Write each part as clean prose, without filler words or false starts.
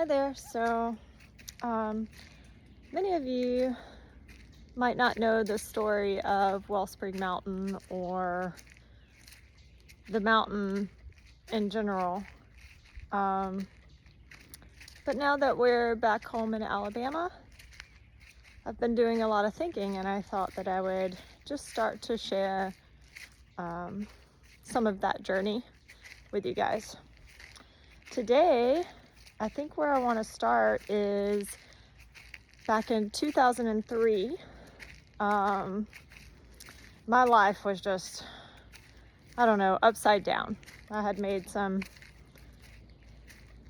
Hi there. Many of you might not know the story of Wellspring Mountain or the mountain in general. But now that we're back home in Alabama, I've been doing a lot of thinking, and I thought that I would just start to share some of that journey with you guys. Today, I think where I want to start is back in 2003. My life was just, I don't know, upside down. I had made some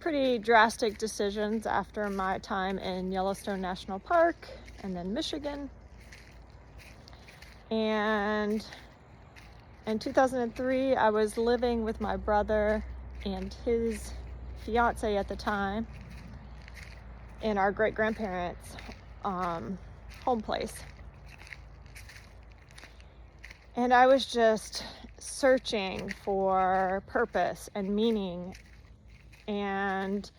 pretty drastic decisions after my time in Yellowstone National Park and then Michigan. And in 2003, I was living with my brother and his fiance at the time in our great-grandparents' home place. And I was just searching for purpose and meaning. And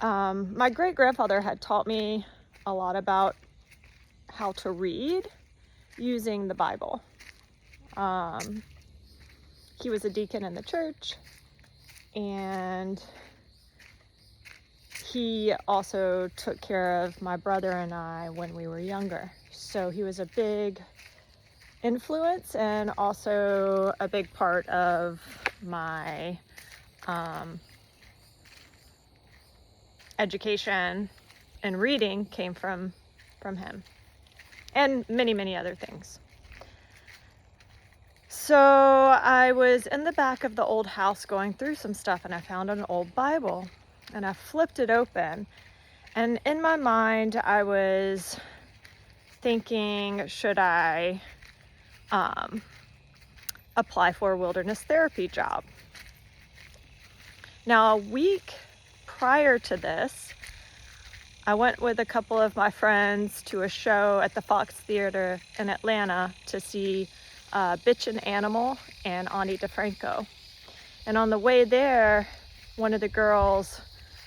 my great-grandfather had taught me a lot about how to read using the Bible. He was a deacon in the church, and he also took care of my brother and I when we were younger. So he was a big influence and also a big part of my education, and reading came from him, and many other things. So I was in the back of the old house going through some stuff, and I found an old Bible, and I flipped it open, and in my mind I was thinking, should I apply for a wilderness therapy job? Now, a week prior to this, I went with a couple of my friends to a show at the Fox Theater in Atlanta to see Bitch and Animal and Ani DeFranco. And on the way there, one of the girls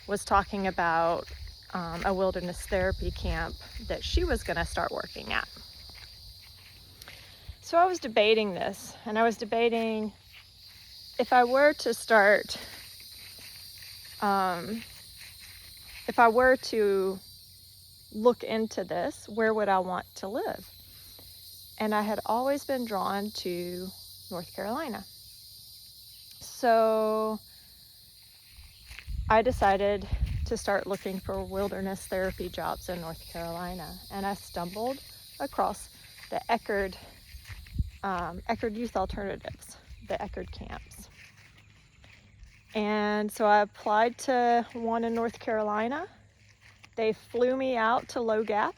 was talking about a wilderness therapy camp that she was going to start working at. So I was debating this, and I was debating if I were to start, if I were to look into this, where would I want to live? And I had always been drawn to North Carolina. So I decided to start looking for wilderness therapy jobs in North Carolina. And I stumbled across the Eckerd Youth Alternatives, the Eckerd camps. And so I applied to one in North Carolina. They flew me out to Low Gap.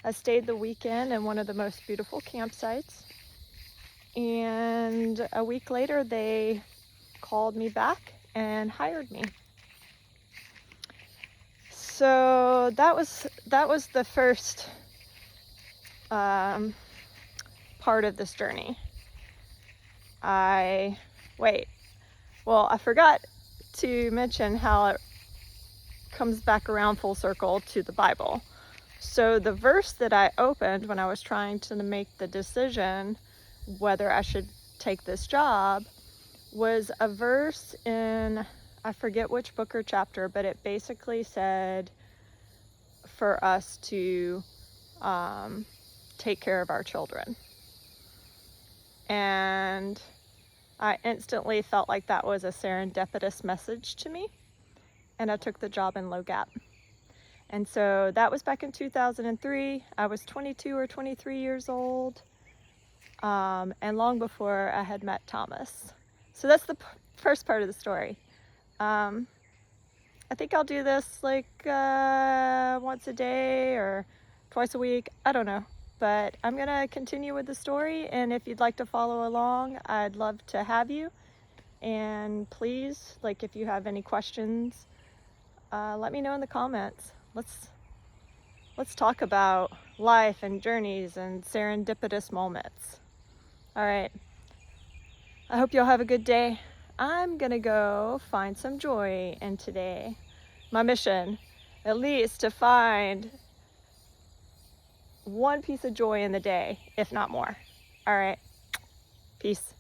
I stayed the weekend in one of the most beautiful campsites. And a week later, they called me back and hired me. So that was the first part of this journey. I forgot to mention how it comes back around full circle to the Bible. So the verse that I opened when I was trying to make the decision whether I should take this job was a verse in, I forget which book or chapter, but it basically said for us to take care of our children. And I instantly felt like that was a serendipitous message to me, and I took the job in Low Gap. And so that was back in 2003. I was 22 or 23 years old, and long before I had met Thomas. So that's the first part of the story. I think I'll do this like once a day or twice a week. I don't know. But I'm going to continue with the story, and if you'd like to follow along, I'd love to have you. And please, if you have any questions, let me know in the comments. Let's talk about life and journeys and serendipitous moments. All right. I hope you'll have a good day. I'm gonna go find some joy in today. my mission, at least to find one piece of joy in the day, if not more. All right, peace.